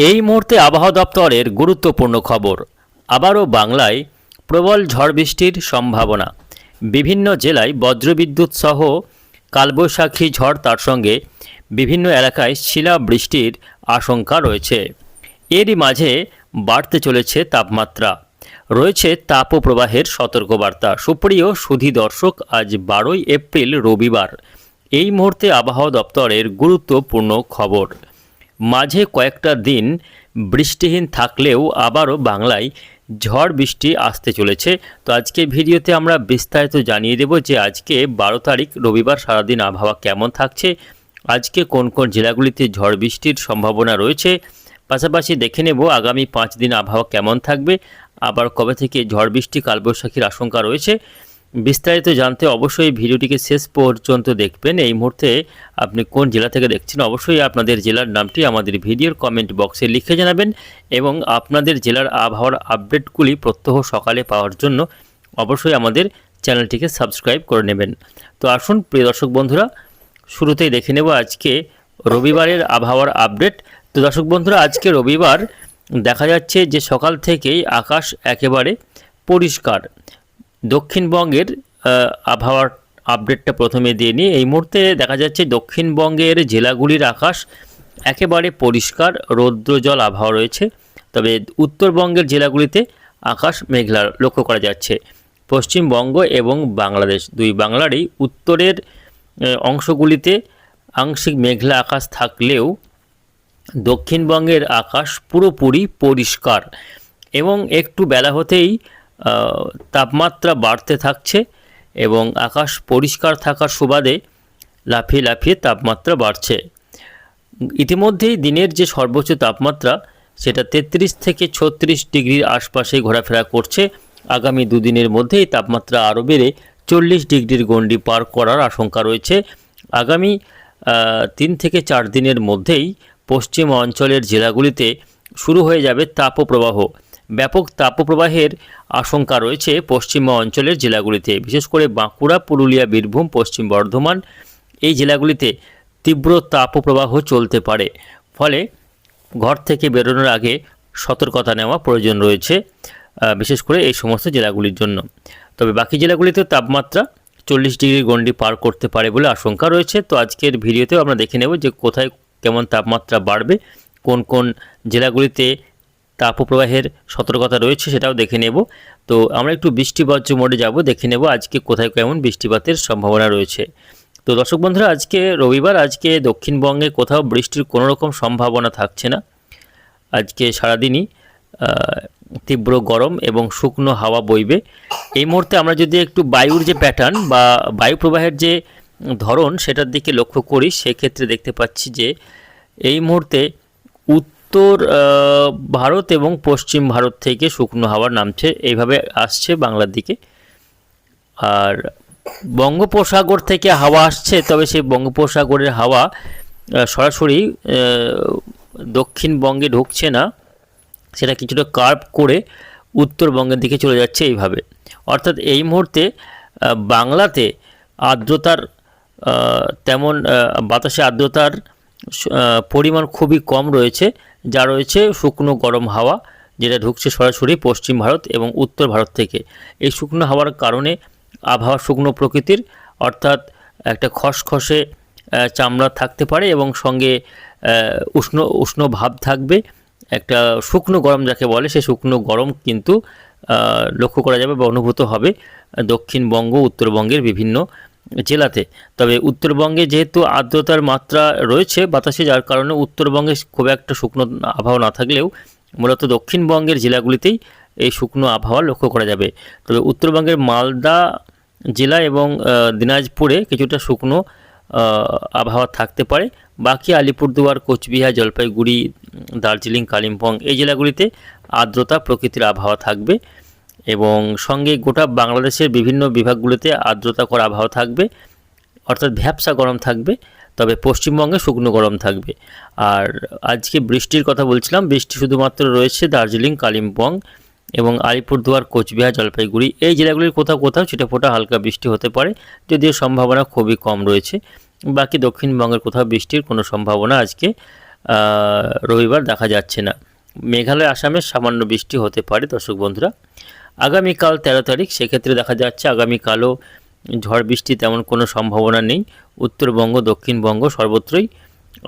এই মুহূর্তে আবহাওয়া দপ্তরের গুরুত্বপূর্ণ খবর। আবারও বাংলায় প্রবল ঝড় বৃষ্টির সম্ভাবনা। বিভিন্ন জেলায় বজ্রবিদ্যুৎ সহ কালবৈশাখী ঝড়, তার সঙ্গে বিভিন্ন এলাকায় শিলা বৃষ্টির আশঙ্কা রয়েছে। এরই মাঝে বাড়তে চলেছে তাপমাত্রা, রয়েছে তাপপ্রবাহের সতর্কবার্তা। সুপ্রিয় সুধী দর্শক, আজ 12ই এপ্রিল রবিবার। এই মুহূর্তে আবহাওয়া দপ্তরের গুরুত্বপূর্ণ খবর। মাঝে কয়েকটা দিন বৃষ্টিহীন থাকলেও আবারও বাংলায় ঝড় বৃষ্টি আসতে চলেছে। তো আজকে ভিডিওতে আমরা বিস্তারিত জানিয়ে দেব যে আজকে 12 তারিখ রবিবার সারাদিন আবহাওয়া কেমন থাকছে, আজকে কোন কোন জেলাগুলিতে ঝড় বৃষ্টির সম্ভাবনা রয়েছে, পাশাপাশি দেখে নেব আগামী 5 দিন আবহাওয়া কেমন থাকবে, আবার কবে থেকে ঝড় বৃষ্টি কালবৈশাখীর আশঙ্কা রয়েছে। বিস্তারিত জানতে অবশ্যই ভিডিওটিকে শেষ পর্যন্ত দেখবেন। এই মুহূর্তে আপনি কোন জেলা থেকে দেখছেন অবশ্যই আপনাদের জেলার নামটি আমাদের ভিডিওর কমেন্ট বক্সে লিখে জানাবেন, এবং আপনাদের জেলার আবহাওয়ার আপডেটগুলি প্রত্যহ সকালে পাওয়ার জন্য অবশ্যই আমাদের চ্যানেলটিকে সাবস্ক্রাইব করে নেবেন। তো আসুন প্রিয় দর্শক বন্ধুরা, শুরুতেই দেখে নেব আজকে রবিবারের আবহাওয়ার আপডেট। তো দর্শক বন্ধুরা, আজকে রবিবার দেখা যাচ্ছে যে সকাল থেকেই আকাশ একেবারে পরিষ্কার। দক্ষিণবঙ্গের আবহাওয়ার আপডেটটা প্রথমে দিয়ে নিই। এই মুহূর্তে দেখা যাচ্ছে দক্ষিণবঙ্গের জেলাগুলির আকাশ একেবারে পরিষ্কার, রৌদ্রজল আবহাওয়া রয়েছে। তবে উত্তরবঙ্গের জেলাগুলিতে আকাশ মেঘলা লক্ষ্য করা যাচ্ছে। পশ্চিমবঙ্গ এবং বাংলাদেশ দুই বাংলারই উত্তরের অংশগুলিতে আংশিক মেঘলা আকাশ থাকলেও দক্ষিণবঙ্গের আকাশ পুরোপুরি পরিষ্কার, এবং একটু বেলা হতেই তাপমাত্রা বাড়তে থাকছে, এবং আকাশ পরিষ্কার থাকার সুবাদে লাফিয়ে লাফিয়ে তাপমাত্রা বাড়ছে। ইতিমধ্যেই দিনের যে সর্বোচ্চ তাপমাত্রা সেটা 33 থেকে 36 ডিগ্রির আশপাশে ঘোরাফেরা করছে। আগামী দুদিনের মধ্যেই তাপমাত্রা আরও বেড়ে 40 ডিগ্রির গণ্ডি পার করার আশঙ্কা রয়েছে। আগামী 3 থেকে 4 দিনের মধ্যেই পশ্চিম অঞ্চলের জেলাগুলিতে শুরু হয়ে যাবে তাপপ্রবাহ। ব্যাপক তাপপ্রবাহের আশঙ্কা রয়েছে পশ্চিম অঞ্চলের জেলাগুলিতে, বিশেষ করে বাঁকুড়া, পুরুলিয়া, বীরভূম, পশ্চিম বর্ধমান এই জেলাগুলিতে তীব্র তাপপ্রবাহ চলতে পারে। ফলে ঘর থেকে বেরোনোর আগে সতর্কতা নেওয়া প্রয়োজন রয়েছে, বিশেষ করে এই সমস্ত জেলাগুলির জন্য। তবে বাকি জেলাগুলিতে তাপমাত্রা 40 ডিগ্রির গণ্ডি পার করতে পারে বলে আশঙ্কা রয়েছে। তো আজকের ভিডিওতেও আমরা দেখে নেব যে কোথায় কেমন তাপমাত্রা বাড়বে, কোন কোন জেলাগুলিতে তাপপ্রবাহের সতর্কতা রয়েছে সেটাও দেখে নেব। তো আমরা একটু বৃষ্টিবজ্র মোডে যাব, দেখে নেব আজকে কোথায় কেমন বৃষ্টিপাতের সম্ভাবনা রয়েছে। তো দর্শক বন্ধুরা, আজকে রবিবার, আজকে দক্ষিণবঙ্গে কোথাও বৃষ্টির কোনো রকম সম্ভাবনা থাকছে না। আজকে সারাদিনই তীব্র গরম এবং শুকনো হাওয়া বইবে। এই মুহূর্তে আমরা যদি একটু বায়ুর যে প্যাটার্ন বা বায়ু প্রবাহের যে ধরন সেটার দিকে লক্ষ্য করি, সেক্ষেত্রে দেখতে পাচ্ছি যে এই মুহূর্তে উত্তর ভারত এবং পশ্চিম ভারত থেকে শুকনো হাওয়া নামছে, এইভাবে আসছে বাংলার দিকে। আর বঙ্গোপসাগর থেকে হাওয়া আসছে, তবে সেই বঙ্গোপসাগরের হাওয়া সরাসরি দক্ষিণবঙ্গে ঢুকছে না, সেটা কিছুটা কার্ভ করে উত্তরবঙ্গের দিকে চলে যাচ্ছে এইভাবে। অর্থাৎ এই মুহূর্তে বাংলাতে আর্দ্রতার তেমন বাতাসে আর্দ্রতার পরিমাণ খুবই কম রয়েছে, যা রয়েছে শুকনো গরম হাওয়া, যেটা ঢুকছে সরাসরি পশ্চিম ভারত এবং উত্তর ভারত থেকে। এই শুকনো হাওয়ার কারণে আবহাওয়া শুকনো প্রকৃতির, অর্থাৎ একটা খসখসে চামড়া থাকতে পারে এবং সঙ্গে উষ্ণ উষ্ণ ভাব থাকবে। একটা শুকনো গরম যাকে বলে, সেই শুকনো গরম কিন্তু লক্ষ্য করা যাবে বা অনুভূত হবে দক্ষিণবঙ্গ, উত্তরবঙ্গের বিভিন্ন জেলাতে। তবে উত্তরবঙ্গে যেহেতু আর্দ্রতার মাত্রা রয়েছে বাতাসে, যার কারণে উত্তরবঙ্গে খুব একটা শুকনো আবহাওয়া না থাকলেও মূলত দক্ষিণবঙ্গের জেলাগুলিতেই এই শুকনো আবহাওয়া লক্ষ্য করা যাবে। তবে উত্তরবঙ্গের মালদা জেলা এবং দিনাজপুরে কিছুটা শুকনো আবহাওয়া থাকতে পারে। বাকি আলিপুরদুয়ার, কোচবিহার, জলপাইগুড়ি, দার্জিলিং, কালিম্পং এই জেলাগুলিতে আর্দ্রতা প্রকৃতির আবহাওয়া থাকবে, এবং সঙ্গে গোটা বাংলাদেশের বিভিন্ন বিভাগগুলিতে আর্দ্রতাকর আবহাওয়া থাকবে, অর্থাৎ ভ্যাপসা গরম থাকবে। তবে পশ্চিমবঙ্গে শুকনো গরম থাকবে। আর আজকে বৃষ্টির কথা বলছিলাম, বৃষ্টি শুধুমাত্র রয়েছে দার্জিলিং, কালিম্পং এবং আলিপুরদুয়ার, কোচবিহার, জলপাইগুড়ি এই জেলাগুলির কোথাও কোথাও ছিটেফোঁটা হালকা বৃষ্টি হতে পারে, যদিও সম্ভাবনা খুবই কম রয়েছে। বাকি দক্ষিণবঙ্গের কোথাও বৃষ্টির কোনো সম্ভাবনা আজকে রবিবার দেখা যাচ্ছে না। মেঘালয় আসামে সামান্য বৃষ্টি হতে পারে দর্শক বন্ধুরা। আগামীকাল 13 তারিখ, সেক্ষেত্রে দেখা যাচ্ছে আগামীকালও ঝড় বৃষ্টি তেমন কোনো সম্ভাবনা নেই। উত্তরবঙ্গ দক্ষিণবঙ্গ সর্বত্রই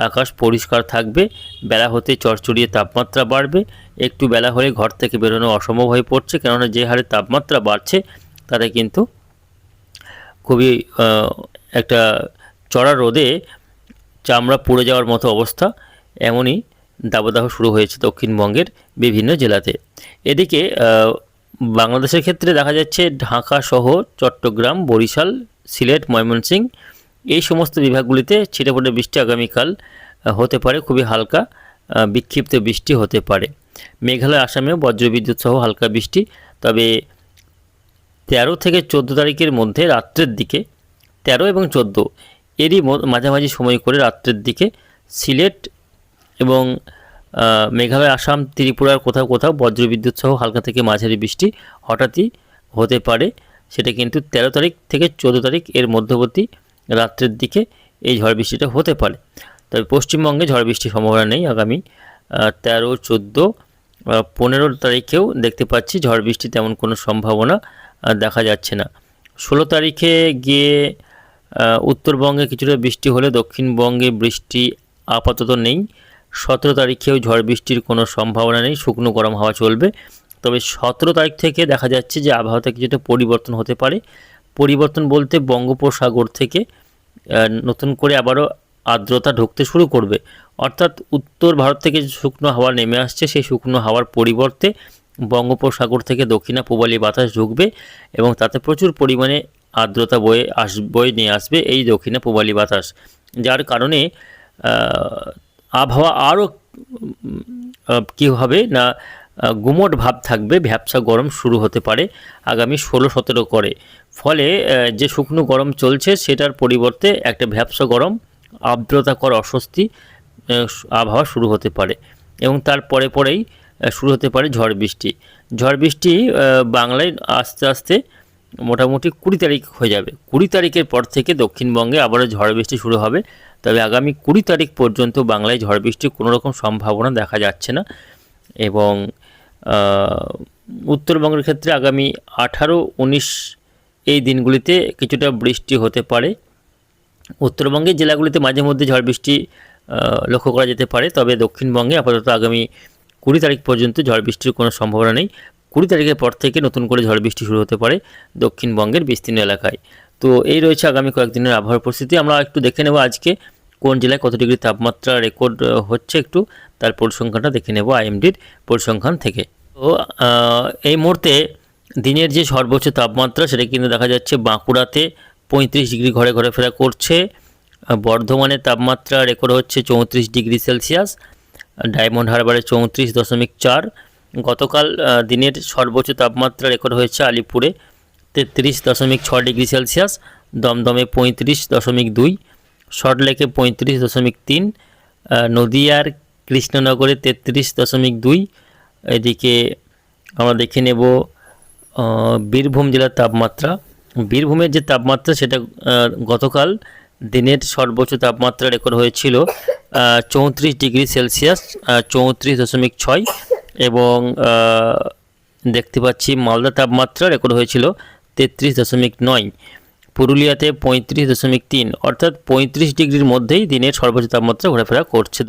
আকাশ পরিষ্কার থাকবে। বেলা হতে চড়চড়িয়ে তাপমাত্রা বাড়বে। একটু বেলা হলে ঘর থেকে বেরোনো অসম্ভব হয়ে পড়ছে, কেননা যে হারে তাপমাত্রা বাড়ছে তাতে কিন্তু খুবই একটা চড়া রোদে চামড়া পুড়ে যাওয়ার মতো অবস্থা, এমনই দাবদাহ শুরু হয়েছে দক্ষিণবঙ্গের বিভিন্ন জেলাতে। এদিকে বাংলাদেশের ক্ষেত্রে দেখা যাচ্ছে ঢাকা সহ চট্টগ্রাম, বরিশাল, সিলেট, ময়মনসিংহ এই সমস্ত বিভাগগুলিতে ছিটেফোঁটে বৃষ্টি আগামীকাল হতে পারে, খুবই হালকা বিক্ষিপ্ত বৃষ্টি হতে পারে। মেঘালয় আসামেও বজ্রবিদ্যুৎ সহ হালকা বৃষ্টি। তবে 13 থেকে 14 তারিখের মধ্যে রাত্রের দিকে, 13 এবং 14 এরই মাঝামাঝি সময় করে রাত্রের দিকে সিলেট এবং মেঘালয়, আসাম, ত্রিপুরার কোথাও কোথাও বজ্রবিদ্যুৎ সহ হালকা থেকে মাঝারি বৃষ্টি হঠাৎই হতে পারে। সেটা কিন্তু 13 তারিখ থেকে 14 তারিখ এর মধ্যবর্তী রাত্রের দিকে এই ঝড় বৃষ্টিটা হতে পারে। তবে পশ্চিমবঙ্গে ঝড় বৃষ্টির সম্ভাবনা নেই। আগামী 13, 14, 15 তারিখেও দেখতে পাচ্ছি ঝড় বৃষ্টি তেমন কোনো সম্ভাবনা দেখা যাচ্ছে না। 16 তারিখে গিয়ে উত্তরবঙ্গে কিছুটা বৃষ্টি হলে দক্ষিণবঙ্গে বৃষ্টি আপাতত নেই। 17 তারিখেও ঝড় বৃষ্টির কোনো সম্ভাবনা নেই, শুকনো গরম হাওয়া চলবে। তবে 17 তারিখ থেকে দেখা যাচ্ছে যে আবহাওয়াতে কিছুটা পরিবর্তন হতে পারে। পরিবর্তন বলতে বঙ্গোপসাগর থেকে নতুন করে আবারও আর্দ্রতা ঢুকতে শুরু করবে। অর্থাৎ উত্তর ভারত থেকে যে শুকনো হাওয়া নেমে আসছে, সেই শুকনো হাওয়ার পরিবর্তে বঙ্গোপসাগর থেকে দক্ষিণা পূবালি বাতাস ঢুকবে এবং তাতে প্রচুর পরিমাণে আর্দ্রতা বয়ে নিয়ে আসবে এই দক্ষিণা পূবালি বাতাস, যার কারণে আবহাওয়া আরও কী হবে না, গুমোট ভাব থাকবে, ভ্যাপসা গরম শুরু হতে পারে আগামী 16-17 করে। ফলে যে শুকনো গরম চলছে সেটার পরিবর্তে একটা ভ্যাপসা গরম, আর্দ্রতাকর অস্বস্তি আবহাওয়া শুরু হতে পারে এবং তার পরেই শুরু হতে পারে ঝড় বৃষ্টি। ঝড় বৃষ্টি বাংলায় আস্তে আস্তে মোটামুটি 20 তারিখ হয়ে যাবে। 20 তারিখের পর থেকে দক্ষিণবঙ্গে আবারও ঝড় বৃষ্টি শুরু হবে। তবে আগামী 20 তারিখ পর্যন্ত বাংলায় ঝড় বৃষ্টির কোনো রকম সম্ভাবনা দেখা যাচ্ছে না। এবং উত্তরবঙ্গের ক্ষেত্রে আগামী 18, 19 এই দিনগুলিতে কিছুটা বৃষ্টি হতে পারে। উত্তরবঙ্গের জেলাগুলিতে মাঝে মধ্যে ঝড় বৃষ্টি লক্ষ্য করা যেতে পারে। তবে দক্ষিণবঙ্গে আপাতত আগামী 20 তারিখ পর্যন্ত ঝড় বৃষ্টির কোনো সম্ভাবনা নেই। 20 তারিখের পর থেকে নতুন করে ঝড় বৃষ্টি শুরু হতে পারে দক্ষিণবঙ্গের বিস্তীর্ণ এলাকায়। তো এই রয়েছে আগামী কয়েকদিনের আবহাওয়ার পরিস্থিতি। আমরা একটু দেখে নেব আজকে কোন জেলায় কত ডিগ্রি তাপমাত্রা রেকর্ড হচ্ছে, একটু তার পরিসংখ্যানটা দেখে নেব আইএমডির পরিসংখ্যান থেকে। তো এই মুহূর্তে দিনের যে সর্বোচ্চ তাপমাত্রা সেটা কিন্তু দেখা যাচ্ছে বাঁকুড়াতে 35 ডিগ্রি ঘরে ঘোরাফেরা করছে। বর্ধমানের তাপমাত্রা রেকর্ড হচ্ছে 34 ডিগ্রি সেলসিয়াস, ডায়মন্ড হারবারে 34.4। গতকাল দিনের সর্বোচ্চ তাপমাত্রা রেকর্ড হয়েছে আলিপুরে 33.6 ডিগ্রি সেলসিয়াস, দমদমে 35.2, সল্টলেকে 35.3, নদিয়ার কৃষ্ণনগরে 33.2। এদিকে আমরা দেখে নেব বীরভূম জেলার তাপমাত্রা। বীরভূমের যে তাপমাত্রা সেটা গতকাল দিনের সর্বোচ্চ তাপমাত্রা রেকর্ড হয়েছিল 34 ডিগ্রি সেলসিয়াস, 34.6। এবং দেখতে পাচ্ছি মালদা তাপমাত্রা রেকর্ড হয়েছিল 33.9, পুরুলিয়াতে 35.3। অর্থাৎ 35 ডিগ্রির মধ্যেই দিনের সর্বোচ্চ তাপমাত্রা ঘোরাফেরা করছে।